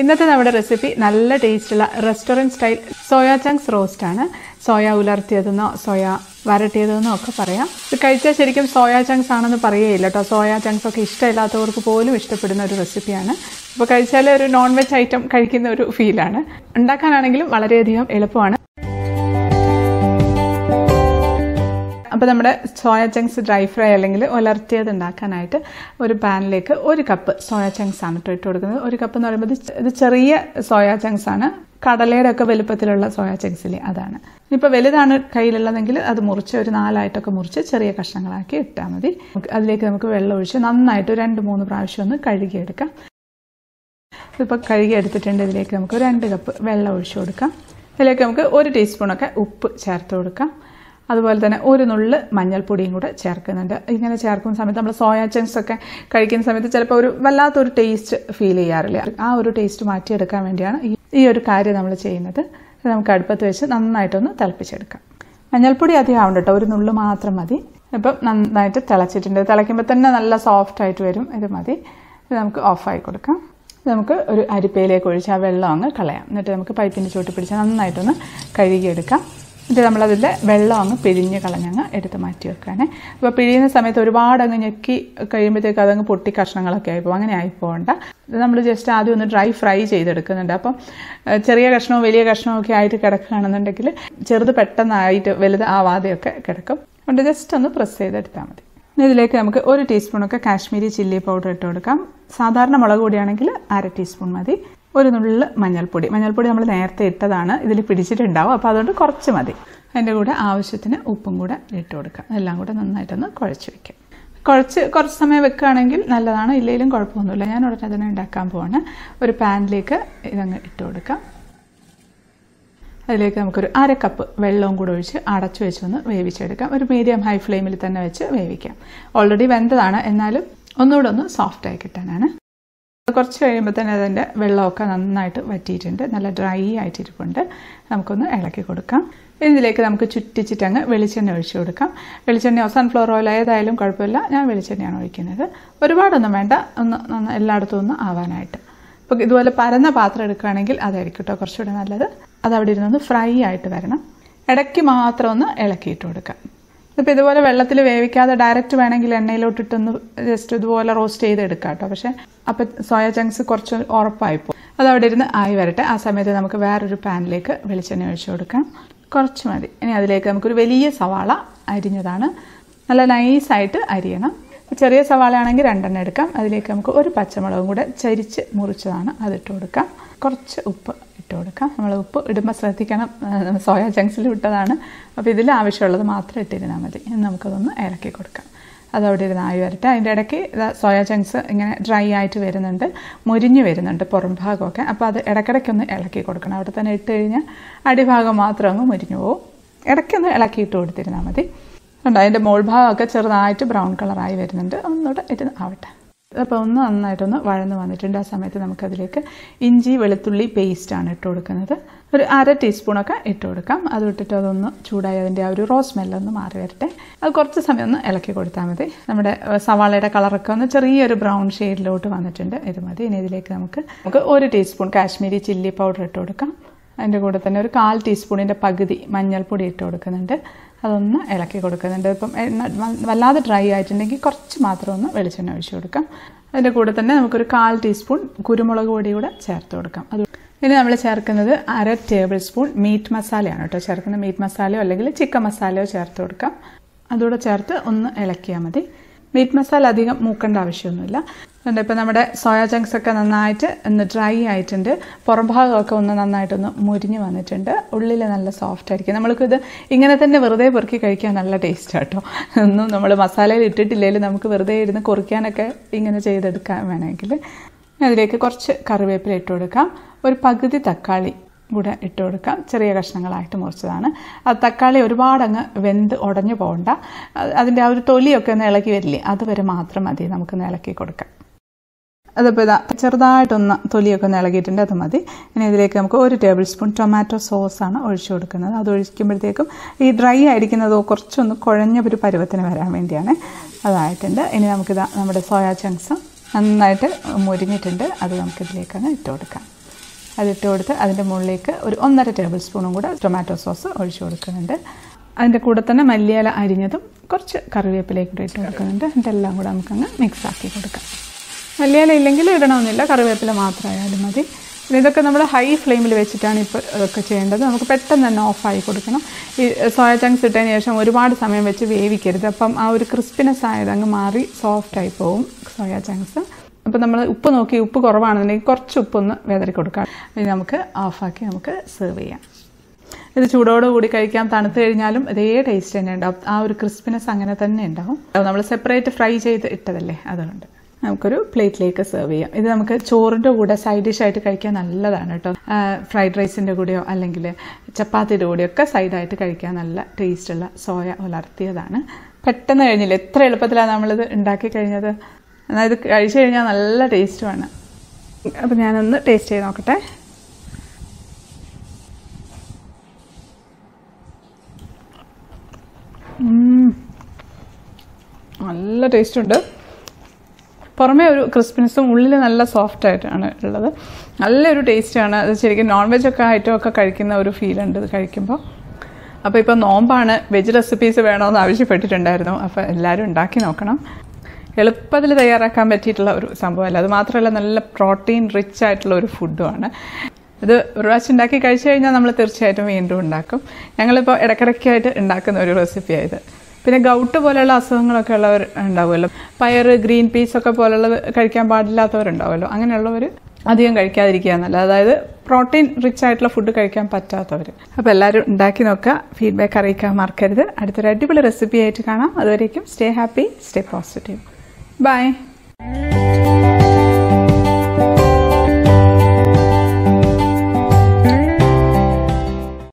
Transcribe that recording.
ഇന്നത്തെ നമ്മുടെ റെസിപ്പി നല്ല ടേസ്റ്റുള്ള restaurant style soya chunks roast ആണ്. സോയ ഉലർത്തിയതെന്നോ സോയ വരട്ടിയതെന്നോ ഒക്കെ പറയാം. ഇത് കഴിച്ചാൽ ശരിക്കും സോയ ചങ്ക്സ് ആണെന്ന് പറയുകയില്ല കേട്ടോ. സോയ ചങ്ക്സ് ഒക്കെ ഇഷ്ടമില്ലാത്തവർക്ക് പോലും ഇഷ്ടപ്പെടുന്ന ഒരു റെസിപ്പിയാണ്. അപ്പോൾ കഴിച്ചാൽ ഒരു നോൺ വെജ് ഐറ്റം കഴിക്കുന്ന ഒരു ഫീലാണ്. ഉണ്ടാക്കാനാണെങ്കിലും വളരെയധികം എളുപ്പമാണ്. അപ്പോൾ നമ്മുടെ സോയ ചങ്ക്സ് ഡ്രൈ ഫ്രൈ അല്ലെങ്കിൽ ഉലർത്തിയത് ഉണ്ടാക്കാനായിട്ട് ഒരു പാനിലേക്ക് 1 കപ്പ് സോയ ചങ്ക്സ് ആണ് ഇട്ട് കൊടുക്കുന്നത്. 1 കപ്പ് എന്ന് പറയുമ്പോൾ ഇത് ചെറിയ സോയ ചങ്ക്സ് ആണ്. കടലയുടെ ഒക്കെ വലുപ്പത്തിലുള്ള സോയ ചങ്ക്സിലെ അതാണ്. ഇപ്പോൾ വലുതാണ് കയ്യിലുള്ളതെങ്കിൽ അത് മുറിച്ച് ഒരു 4 മുറിച്ച് ചെറിയ കഷ്ണങ്ങളാക്കി ഇട്ടാൽ മതി. അതിലേക്ക് നമുക്ക് വെള്ളം ഒഴിച്ച് നന്നായിട്ട് 2-3 പ്രാവശ്യം ഒന്ന് കഴുകിയെടുക്കാം. ഇപ്പോൾ കഴുകിയെടുത്തിട്ടുണ്ട്. ഇതിലേക്ക് നമുക്ക് 2 കപ്പ് വെള്ളം ഒഴിച്ചു കൊടുക്കാം. ഇതിലേക്ക് നമുക്ക് 1 ടീസ്പൂണൊക്കെ ഉപ്പ് ചേർത്ത് കൊടുക്കാം. അതുപോലെ തന്നെ 1 നുള്ള് മഞ്ഞൾപ്പൊടിയും കൂടെ ചേർക്കുന്നുണ്ട്. ഇങ്ങനെ ചേർക്കുന്ന സമയത്ത് നമ്മൾ സോയ ചങ്ക്സ് ഒക്കെ കഴിക്കുന്ന സമയത്ത് ചിലപ്പോൾ ഒരു വല്ലാത്തൊരു ടേസ്റ്റ് ഫീൽ ചെയ്യാറില്ല. ആ ഒരു ടേസ്റ്റ് മാറ്റിയെടുക്കാൻ വേണ്ടിയാണ് ഈ ഒരു കാര്യം നമ്മൾ ചെയ്യുന്നത്. നമുക്ക് അടുപ്പത്ത് വെച്ച് നന്നായിട്ടൊന്ന് തിളപ്പിച്ചെടുക്കാം. മഞ്ഞൾപ്പൊടി അധികം ആവണ്ട കേട്ടോ, 1 നുള്ള് മാത്രം മതി. ഇപ്പം നന്നായിട്ട് തിളച്ചിട്ടുണ്ട്. തിളയ്ക്കുമ്പോൾ തന്നെ നല്ല സോഫ്റ്റ് ആയിട്ട് വരും. ഇത് മതി. ഇത് നമുക്ക് ഓഫായി കൊടുക്കാം. നമുക്ക് ഒരു അരിപ്പയിലേക്ക് ഒഴിച്ച് ആ വെള്ളം അങ്ങ് കളയാം. എന്നിട്ട് നമുക്ക് പൈപ്പിൻ്റെ ചുവട്ടിൽ പിടിച്ച് നന്നായിട്ടൊന്ന് കഴുകിയെടുക്കാം. എന്നിട്ട് നമ്മളതിൻ്റെ വെള്ളം അങ്ങ് പിഴിഞ്ഞ് കളഞ്ഞങ്ങ് എടുത്ത് മാറ്റി വെക്കാനേ. അപ്പോൾ പിഴിയുന്ന സമയത്ത് ഒരുപാട് അങ്ങ് ഞെക്കി കഴിയുമ്പോഴത്തേക്ക് അതങ്ങ് പൊട്ടി കഷ്ണങ്ങളൊക്കെ ആയിപ്പോൾ അങ്ങനെ ആയിപ്പോകണ്ട. ഇത് നമ്മൾ ജസ്റ്റ് ആദ്യം ഒന്ന് ഡ്രൈ ഫ്രൈ ചെയ്തെടുക്കുന്നുണ്ട്. അപ്പം ചെറിയ കഷ്ണവും വലിയ കഷ്ണവും ഒക്കെ ആയിട്ട് കിടക്കുകയാണെന്നുണ്ടെങ്കിൽ ചെറുത് പെട്ടെന്നായിട്ട് വലുത് ആവാതെയൊക്കെ കിടക്കും. അതുകൊണ്ട് ജസ്റ്റ് ഒന്ന് പ്രസ് ചെയ്തെടുത്താൽ മതി. ഇതിലേക്ക് നമുക്ക് 1 ടീസ്പൂണൊക്കെ കാശ്മീരി ചില്ലി പൗഡർ ഇട്ട് കൊടുക്കാം. സാധാരണ മുളക് പൊടിയാണെങ്കിൽ 1/2 ടീസ്പൂൺ മതി. 1 നുള്ള് മഞ്ഞൾപ്പൊടി നമ്മൾ നേരത്തെ ഇട്ടതാണ്, ഇതിൽ പിടിച്ചിട്ടുണ്ടാവും. അപ്പോൾ അതുകൊണ്ട് കുറച്ച് മതി. അതിൻ്റെ കൂടെ ആവശ്യത്തിന് ഉപ്പും കൂടെ ഇട്ട് കൊടുക്കാം. എല്ലാം കൂടെ നന്നായിട്ടൊന്ന് കുഴച്ച് വയ്ക്കാം. കുറച്ച് സമയം വെക്കുകയാണെങ്കിൽ നല്ലതാണ്, ഇല്ലെങ്കിലും കുഴപ്പമൊന്നുമില്ല. ഞാൻ ഉടനെ തന്നെ ഉണ്ടാക്കാൻ പോവാണ്. ഒരു പാനിലേക്ക് ഇതങ്ങ് ഇട്ട് കൊടുക്കാം. അതിലേക്ക് നമുക്കൊരു 1/2 കപ്പ് വെള്ളവും കൂടെ ഒഴിച്ച് അടച്ചു വെച്ചൊന്ന് വേവിച്ചെടുക്കാം. ഒരു മീഡിയം ഹൈ ഫ്ലെയിമിൽ തന്നെ വെച്ച് വേവിക്കാം. ഓൾറെഡി വെന്തതാണ്, എന്നാലും ഒന്നുകൂടെ ഒന്ന് സോഫ്റ്റായി കിട്ടാനാണ്. കുറച്ച് കഴിയുമ്പോൾ തന്നെ അതിൻ്റെ വെള്ളമൊക്കെ നന്നായിട്ട് വറ്റിയിട്ടുണ്ട്, നല്ല ഡ്രൈ ആയിട്ടിരിപ്പുണ്ട്. നമുക്കൊന്ന് ഇളക്കി കൊടുക്കാം. ഇതിലേക്ക് നമുക്ക് ചുറ്റിച്ചിട്ടങ്ങ് വെളിച്ചെണ്ണ ഒഴിച്ചു കൊടുക്കാം. വെളിച്ചെണ്ണയോ സൺഫ്ലവർ ഓയിൽ ഏതായാലും കുഴപ്പമില്ല. ഞാൻ വെളിച്ചെണ്ണയാണ് ഒഴിക്കുന്നത്. ഒരുപാടൊന്നും വേണ്ട, ഒന്ന് എല്ലായിടത്തും ഒന്ന് ആവാനായിട്ട്. അപ്പോൾ ഇതുപോലെ പരന്ന പാത്രം എടുക്കുകയാണെങ്കിൽ അതായിരിക്കും കേട്ടോ കുറച്ചുകൂടെ നല്ലത്. അതവിടെ ഇരുന്നൊന്ന് ഫ്രൈ ആയിട്ട് വരണം. ഇടയ്ക്ക് മാത്രം ഒന്ന് ഇളക്കിയിട്ട് കൊടുക്കാം. ഇപ്പോൾ ഇതുപോലെ വെള്ളത്തിൽ വേവിക്കാതെ ഡയറക്റ്റ് വേണമെങ്കിൽ എണ്ണയിലോട്ടിട്ടൊന്ന് ജസ്റ്റ് ഇതുപോലെ റോസ്റ്റ് ചെയ്തെടുക്കാം കേട്ടോ. പക്ഷേ അപ്പോൾ സോയ ചങ്ക്സ് കുറച്ച് ഉറപ്പായിപ്പോൾ അതവിടെ ഇരുന്ന് ആയി വരട്ടെ. ആ സമയത്ത് നമുക്ക് വേറൊരു പാനിലേക്ക് വെളിച്ചെണ്ണ ഒഴിച്ചു കൊടുക്കാം. കുറച്ച് മതി. ഇനി അതിലേക്ക് നമുക്കൊരു വലിയ സവാള അരിഞ്ഞതാണ്, നല്ല നൈസായിട്ട് അരിയണം. ചെറിയ സവാള ആണെങ്കിൽ 2 എടുക്കാം. അതിലേക്ക് നമുക്ക് 1 പച്ചമുളകും കൂടെ ചരിച്ച് മുറിച്ചതാണ്, അതിട്ട് കൊടുക്കാം. കുറച്ച് ഉപ്പ് ഇട്ട് കൊടുക്കാം. നമ്മൾ ഉപ്പ് ഇടുമ്പോൾ ശ്രദ്ധിക്കണം, സോയ ചങ്ക്സിൽ ഇട്ടതാണ്. അപ്പോൾ ഇതിൽ ആവശ്യമുള്ളത് മാത്രം ഇട്ടിരുന്നാൽ മതി. നമുക്കതൊന്ന് ഇളക്കി കൊടുക്കാം. അതവിടെ ഇരുന്ന് ആയി വരട്ടെ. അതിൻ്റെ ഇടയ്ക്ക് സോയ ചങ്ക്സ് ഇങ്ങനെ ഡ്രൈ ആയിട്ട് വരുന്നുണ്ട്, മുരിഞ്ഞ് വരുന്നുണ്ട് പുറം ഭാഗമൊക്കെ. അപ്പോൾ അത് ഇടയ്ക്കിടയ്ക്കൊന്ന് ഇളക്കി കൊടുക്കണം. അവിടെ തന്നെ ഇട്ട് കഴിഞ്ഞാൽ അടിഭാഗം മാത്രം അങ്ങ് മുരിഞ്ഞു പോകും. ഇടയ്ക്കൊന്ന് ഇളക്കിയിട്ട് കൊടുത്തിരുന്നാൽ മതി. ഉണ്ട്, അതിൻ്റെ മോൾ ഭാഗമൊക്കെ ചെറുതായിട്ട് ബ്രൗൺ കളറായി വരുന്നുണ്ട്. ഒന്നുകൂടെ ഇത് ആവട്ടെ. അപ്പോൾ ഒന്ന് നന്നായിട്ടൊന്ന് വഴന്ന് വന്നിട്ടുണ്ട്. ആ സമയത്ത് നമുക്കതിലേക്ക് ഇഞ്ചി വെളുത്തുള്ളി പേസ്റ്റാണ് ഇട്ട് കൊടുക്കുന്നത്. ഒരു 1/2 ടീസ്പൂണൊക്കെ ഇട്ട് കൊടുക്കാം. അത് ഇട്ടിട്ട് അതൊന്ന് ചൂടായി അതിൻ്റെ ആ ഒരു റോ സ്മെല്ലൊന്ന് മാറി വരട്ടെ. അത് കുറച്ച് സമയം ഒന്ന് ഇളക്കി കൊടുത്താൽ മതി. നമ്മുടെ സവാളയുടെ കളറൊക്കെ ഒന്ന് ചെറിയൊരു ബ്രൗൺ ഷെയ്ഡിലോട്ട് വന്നിട്ടുണ്ട്. ഇത് മതി. ഇനി ഇതിലേക്ക് നമുക്ക് 1 ടീസ്പൂൺ കാശ്മീരി ചില്ലി പൗഡർ ഇട്ട് കൊടുക്കാം. അതിൻ്റെ കൂടെ തന്നെ ഒരു 1/4 ടീസ്പൂണിൻ്റെ പകുതി മഞ്ഞൾപ്പൊടി ഇട്ട് കൊടുക്കുന്നുണ്ട്. അതൊന്ന് ഇളക്കി കൊടുക്കുന്നുണ്ട്. ഇപ്പം വല്ലാതെ ഡ്രൈ ആയിട്ടുണ്ടെങ്കിൽ കുറച്ച് മാത്രം ഒന്ന് വെളിച്ചെണ്ണ ഒഴിച്ചു കൊടുക്കാം. അതിൻ്റെ കൂടെ തന്നെ നമുക്കൊരു 1/4 ടീസ്പൂൺ കുരുമുളക് പൊടി കൂടെ ചേർത്ത് കൊടുക്കാം. ഇനി നമ്മൾ ചേർക്കുന്നത് 1/2 ടേബിൾ സ്പൂൺ മീറ്റ് മസാലയാണ് കേട്ടോ ചേർക്കുന്നത്. മീറ്റ് മസാലയോ അല്ലെങ്കിൽ ചിക്കൻ മസാലയോ ചേർത്ത് കൊടുക്കാം. അതുകൂടെ ചേർത്ത് ഒന്ന് ഇളക്കിയാൽ മതി. മീറ്റ് മസാല അധികം മൂക്കേണ്ട ആവശ്യമൊന്നുമില്ല. അതുകൊണ്ട് ഇപ്പോൾ നമ്മുടെ സോയ ചങ്ക്സ് ഒക്കെ നന്നായിട്ട് ഒന്ന് ഡ്രൈ ആയിട്ടുണ്ട്. പുറം ഭാഗമൊക്കെ ഒന്ന് നന്നായിട്ടൊന്ന് മുരിഞ്ഞ് വന്നിട്ടുണ്ട്. ഉള്ളിൽ നല്ല സോഫ്റ്റ് ആയിരിക്കും. നമ്മൾക്കിത് ഇങ്ങനെ തന്നെ വെറുതെ പെറുക്കി കഴിക്കാൻ നല്ല ടേസ്റ്റ് കേട്ടോ. ഒന്നും നമ്മൾ മസാലയിൽ ഇട്ടിട്ടില്ലെങ്കിലും നമുക്ക് വെറുതെ ഇരുന്ന് കുറിക്കാനൊക്കെ ഇങ്ങനെ ചെയ്തെടുക്കാൻ വേണമെങ്കിൽ. അതിലേക്ക് കുറച്ച് കറിവേപ്പില ഇട്ട് കൊടുക്കാം. ഒരു പകുതി തക്കാളി കൂടെ ഇട്ട് കൊടുക്കാം. ചെറിയ കഷ്ണങ്ങളായിട്ട് മുറിച്ചതാണ്. അത് തക്കാളി ഒരുപാടങ്ങ് വെന്ത് ഉടഞ്ഞു പോകണ്ട. അതിൻ്റെ ആ ഒരു തൊലിയൊക്കെ ഒന്ന് ഇളക്കി വരില്ലേ, അതുവരെ മാത്രം മതി നമുക്കൊന്ന് ഇളക്കി കൊടുക്കാം. അതിപ്പോൾ ഇതാ ചെറുതായിട്ടൊന്ന് തൊലിയൊക്കെ ഒന്ന് ഇളകിയിട്ടുണ്ട്, അത് മതി. ഇനി ഇതിലേക്ക് നമുക്ക് 1 ടേബിൾ സ്പൂൺ ടൊമാറ്റോ സോസാണ് ഒഴിച്ചു കൊടുക്കുന്നത്. അത് ഒഴിക്കുമ്പോഴത്തേക്കും ഈ ഡ്രൈ ആയിരിക്കുന്നതോ കുറച്ചൊന്ന് കുഴഞ്ഞ ഒരു പരുവത്തിന് വരാൻ വേണ്ടിയാണ്. അതായിട്ടുണ്ട്. ഇനി നമുക്കിതാ നമ്മുടെ സോയ ചങ്ക്സ് നന്നായിട്ട് മുരിഞ്ഞിട്ടുണ്ട്. അത് നമുക്കിതിലേക്കങ്ങ് ഇട്ട് കൊടുക്കാം. അതിട്ട് കൊടുത്ത് അതിൻ്റെ മുകളിലേക്ക് ഒരു 1.5 ടേബിൾ സ്പൂണും കൂടെ ടൊമാറ്റോ സോസ് ഒഴിച്ചു കൊടുക്കുന്നുണ്ട്. അതിൻ്റെ കൂടെ തന്നെ മല്ലിയില അരിഞ്ഞതും കുറച്ച് കറിവേപ്പിലേക്ക് കൂടെ ഇട്ട് കൊടുക്കുന്നുണ്ട്. എന്നിട്ട് എല്ലാം കൂടെ നമുക്കങ്ങ് മിക്സ് ആക്കി കൊടുക്കാം. മല്ലിയില ഇല്ലെങ്കിൽ ഇടണമെന്നില്ല, കറിവേപ്പില മാത്രമായാലും മതി. പിന്നെ ഇതൊക്കെ നമ്മൾ ഹൈ ഫ്ലെയിമിൽ വെച്ചിട്ടാണ് ഇപ്പോൾ ഇതൊക്കെ ചെയ്യേണ്ടത്. നമുക്ക് പെട്ടെന്ന് തന്നെ ഓഫായി കൊടുക്കണം. ഈ സോയ ചങ്ക്സ് ഇട്ടതിന് ശേഷം ഒരുപാട് സമയം വെച്ച് വേവിക്കരുത്. അപ്പം ആ ഒരു ക്രിസ്പിനെസ് ആയത് അങ്ങ് മാറി സോഫ്റ്റായി പോവും സോയ ചങ്ക്സ്. അപ്പോൾ നമ്മൾ ഉപ്പ് നോക്കി ഉപ്പ് കുറവാണെന്നുണ്ടെങ്കിൽ കുറച്ച് ഉപ്പൊന്ന് വിതറി കൊടുക്കാം. ഇനി നമുക്ക് ഓഫാക്കി നമുക്ക് സെർവ് ചെയ്യാം. ഇത് ചൂടോടുകൂടി കഴിക്കാം. തണുത്ത് കഴിഞ്ഞാലും അതേ ടേസ്റ്റ് തന്നെ ഉണ്ടാവും. ആ ഒരു ക്രിസ്പിനെസ് അങ്ങനെ തന്നെ ഉണ്ടാവും. നമ്മൾ സെപ്പറേറ്റ് ഫ്രൈ ചെയ്ത് ഇട്ടതല്ലേ, അതുകൊണ്ട് നമുക്കൊരു പ്ലേറ്റിലേക്ക് സെർവ് ചെയ്യാം. ഇത് നമുക്ക് ചോറിൻ്റെ കൂടെ സൈഡ് ഡിഷായിട്ട് കഴിക്കാൻ നല്ലതാണ് കേട്ടോ. ഫ്രൈഡ് റൈസിൻ്റെ കൂടെയോ അല്ലെങ്കിൽ ചപ്പാത്തിയുടെ കൂടെയോ ഒക്കെ സൈഡായിട്ട് കഴിക്കാൻ നല്ല ടേസ്റ്റുള്ള സോയ ഉലർത്തിയതാണ്. പെട്ടെന്ന് കഴിഞ്ഞില്ല, എത്ര എളുപ്പത്തിലാണ് നമ്മളിത് ഉണ്ടാക്കി കഴിഞ്ഞത്. എന്നാൽ ഇത് കഴിച്ചു കഴിഞ്ഞാൽ നല്ല ടേസ്റ്റുമാണ്. അപ്പോൾ ഞാനൊന്ന് ടേസ്റ്റ് ചെയ്ത് നോക്കട്ടെ. നല്ല ടേസ്റ്റുണ്ട്. പുറമേ ഒരു ക്രിസ്പിനെസ്സും ഉള്ളിൽ നല്ല സോഫ്റ്റായിട്ടാണ് ഉള്ളത്. നല്ലൊരു ടേസ്റ്റാണ്. അത് ശരിക്കും നോൺ വെജൊക്കെ ഐറ്റമൊക്കെ കഴിക്കുന്ന ഒരു ഫീലുണ്ട് ഇത് കഴിക്കുമ്പോൾ. അപ്പോൾ ഇപ്പോൾ നോമ്പാണ്, വെജ് റെസിപ്പീസ് വേണമെന്ന് ആവശ്യപ്പെട്ടിട്ടുണ്ടായിരുന്നു. അപ്പോൾ എല്ലാവരും ഉണ്ടാക്കി നോക്കണം. എളുപ്പത്തിൽ തയ്യാറാക്കാൻ പറ്റിയിട്ടുള്ള ഒരു സംഭവമല്ല. അത് മാത്രമല്ല നല്ല പ്രോട്ടീൻ റിച്ച് ആയിട്ടുള്ള ഒരു ഫുഡുമാണ്. ഇത് ഒരു പ്രാവശ്യം ഉണ്ടാക്കി കഴിച്ചു കഴിഞ്ഞാൽ നമ്മൾ തീർച്ചയായിട്ടും വീണ്ടും ഉണ്ടാക്കും. ഞങ്ങളിപ്പോൾ ഇടയ്ക്കിടയ്ക്കായിട്ട് ഉണ്ടാക്കുന്ന ഒരു റെസിപ്പിയായത്. പിന്നെ ഗൗട്ട് പോലെയുള്ള അസുഖങ്ങളൊക്കെ ഉള്ളവർ ഉണ്ടാവുമല്ലോ, പയർ ഗ്രീൻ പീസ് ഒക്കെ പോലുള്ളത് കഴിക്കാൻ പാടില്ലാത്തവരുണ്ടാവുമല്ലോ, അങ്ങനെയുള്ളവർ അധികം കഴിക്കാതിരിക്കുക എന്നല്ല. അതായത് പ്രോട്ടീൻ റിച്ച് ആയിട്ടുള്ള ഫുഡ് കഴിക്കാൻ പറ്റാത്തവർ. അപ്പോൾ എല്ലാവരും ഉണ്ടാക്കി നോക്കുക, ഫീഡ്ബാക്ക് അറിയിക്കാൻ മറക്കരുത്. അടുത്തൊരു അടിപൊളി റെസിപ്പി ആയിട്ട് കാണാം. അതുവരേക്കും stay happy, stay positive. By.